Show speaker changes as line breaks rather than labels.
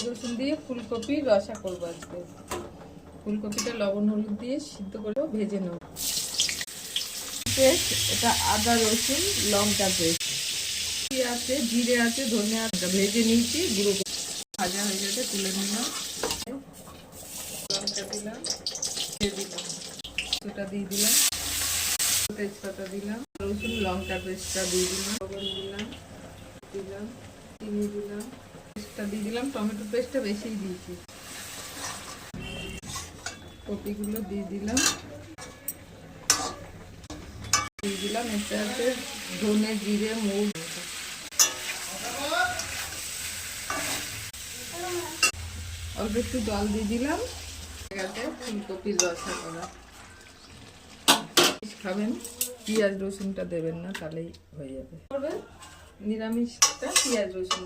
রসুন দিয়ে ফুলকপির রসা করবো আজকে। ফুলকপিটা লবণ হলুদ দিয়ে সিদ্ধ করে ভেজে নেব। পেস্ট, এটা আদা রসুন লঙ্কা পেস্ট আছে, জিরে আছে, ধনিয়া ভেজে নিয়েছি, গুঁড়ো ভাজা হয়ে গেছে, তুলে নিলাম। লঙ্কা দিলাম, দিয়ে দিলাম, ওটা দিয়ে দিলাম, তেজপাতা দিলাম, রসুন লঙ্কা পেস্টটা দিয়ে দিলাম, লবণ দিলাম, দিলাম চিনি দিলাম, পেস্টটা দিয়ে দিলাম, টমেটো পেস্টটা বেশি দিয়েছি, কপিগুলো দিয়ে দিলাম, এর সাথে ধনে জিরে মৌরি, অল্প একটু জল দিয়ে দিলাম। ফুলকপির রসা করা খাবেন, পেঁয়াজ রসুনটা দেবেন না, তাহলেই হয়ে যাবে। নিরামিষটা পেঁয়াজ রসুন